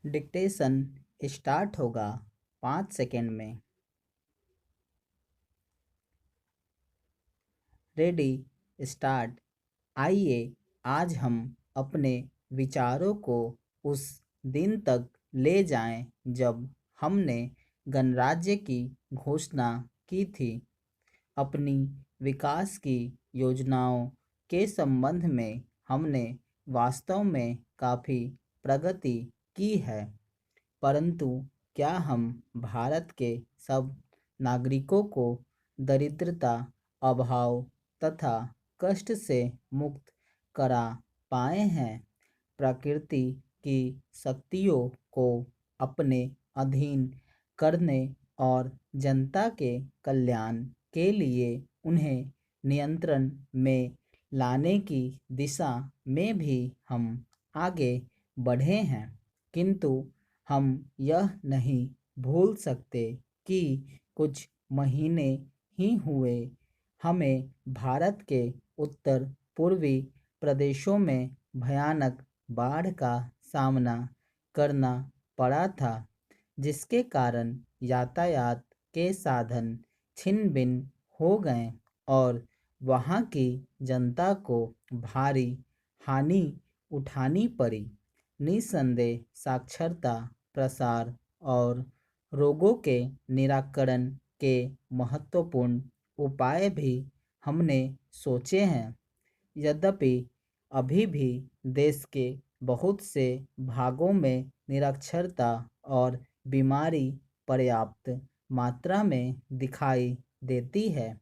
Dictation start होगा 5 second में। Ready, start. आइए आज हम अपने विचारों को उस दिन तक ले जाएं जब हमने गणराज्य की घोषणा की थी। अपनी विकास की योजनाओं के संबंध में हमने वास्तव में काफ़ी प्रगति की है, परंतु क्या हम भारत के सब नागरिकों को दरिद्रता, अभाव तथा कष्ट से मुक्त करा पाए हैं? प्रकृति की शक्तियों को अपने अधीन करने और जनता के कल्याण के लिए उन्हें नियंत्रण में लाने की दिशा में भी हम आगे बढ़े हैं, किंतु हम यह नहीं भूल सकते कि कुछ महीने ही हुए हमें भारत के उत्तर पूर्वी प्रदेशों में भयानक बाढ़ का सामना करना पड़ा था, जिसके कारण यातायात के साधन छिन्न भिन्न हो गए और वहाँ की जनता को भारी हानि उठानी पड़ी। निस्संदेह साक्षरता, प्रसार और रोगों के निराकरण के महत्वपूर्ण उपाय भी हमने सोचे हैं। यद्यपि अभी भी देश के बहुत से भागों में निरक्षरता और बीमारी पर्याप्त मात्रा में दिखाई देती है।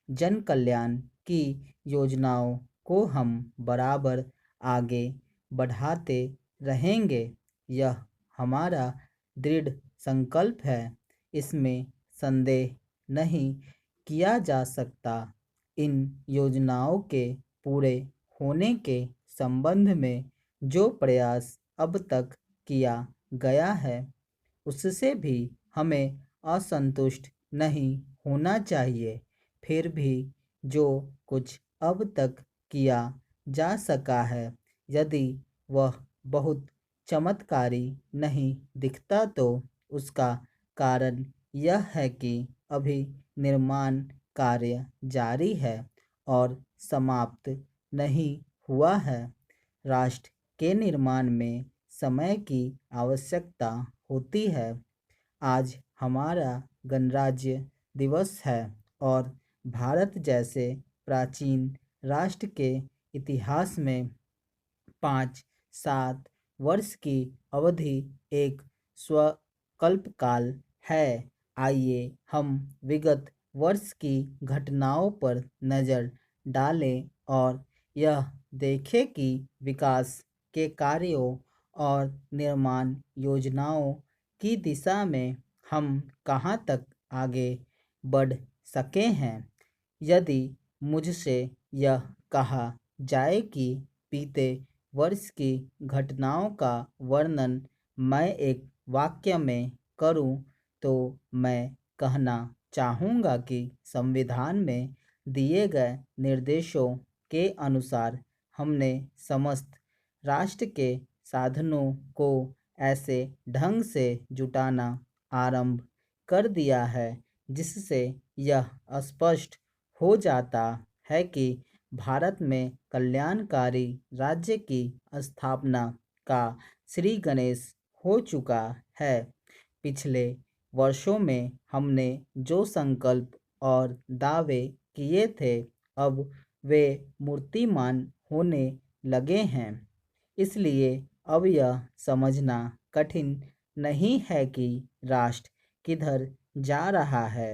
जन कल्याण की योजनाओं को हम बराबर आगे बढ़ाते रहेंगे, यह हमारा दृढ़ संकल्प है, इसमें संदेह नहीं किया जा सकता। इन योजनाओं के पूरे होने के संबंध में जो प्रयास अब तक किया गया है, उससे भी हमें असंतुष्ट नहीं होना चाहिए। फिर भी जो कुछ अब तक किया जा सका है, यदि वह बहुत चमत्कारी नहीं दिखता तो उसका कारण यह है कि अभी निर्माण कार्य जारी है और समाप्त नहीं हुआ है। राष्ट्र के निर्माण में समय की आवश्यकता होती है। आज हमारा गणराज्य दिवस है और भारत जैसे प्राचीन राष्ट्र के इतिहास में 5-7 वर्ष की अवधि एक स्वल्पकाल है। आइए हम विगत वर्ष की घटनाओं पर नज़र डालें और यह देखें कि विकास के कार्यों और निर्माण योजनाओं की दिशा में हम कहाँ तक आगे बढ़ सके हैं। यदि मुझसे यह कहा जाए कि बीते वर्ष की घटनाओं का वर्णन मैं एक वाक्य में करूं, तो मैं कहना चाहूँगा कि संविधान में दिए गए निर्देशों के अनुसार हमने समस्त राष्ट्र के साधनों को ऐसे ढंग से जुटाना आरंभ कर दिया है जिससे यह स्पष्ट हो जाता है कि भारत में कल्याणकारी राज्य की स्थापना का श्री गणेश हो चुका है। पिछले वर्षों में हमने जो संकल्प और दावे किए थे, अब वे मूर्तिमान होने लगे हैं। इसलिए अब यह समझना कठिन नहीं है कि राष्ट्र किधर जा रहा है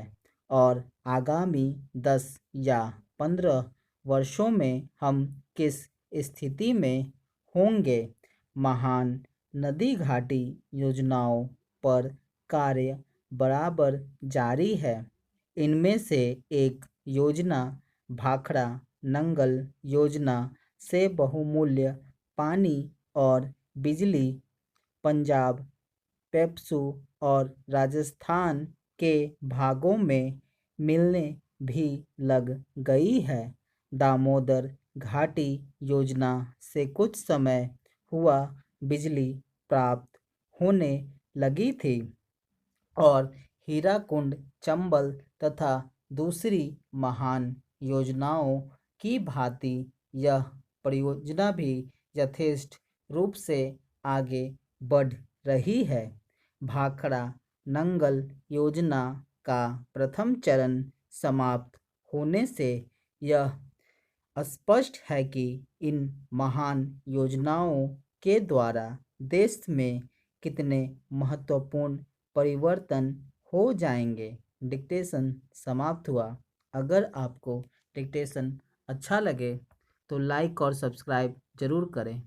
और आगामी 10 या 15 वर्षों में हम किस स्थिति में होंगे। महान नदी घाटी योजनाओं पर कार्य बराबर जारी है। इनमें से एक योजना भाखड़ा नंगल योजना से बहुमूल्य पानी और बिजली पंजाब, पेप्सू और राजस्थान के भागों में मिलने भी लग गई है। दामोदर घाटी योजना से कुछ समय हुआ बिजली प्राप्त होने लगी थी और हीराकुंड, चंबल तथा दूसरी महान योजनाओं की भांति यह परियोजना भी यथेष्ट रूप से आगे बढ़ रही है। भाखड़ा नंगल योजना का प्रथम चरण समाप्त होने से यह स्पष्ट है कि इन महान योजनाओं के द्वारा देश में कितने महत्वपूर्ण परिवर्तन हो जाएंगे। डिक्टेशन समाप्त हुआ। अगर आपको डिक्टेशन अच्छा लगे तो लाइक और सब्सक्राइब ज़रूर करें।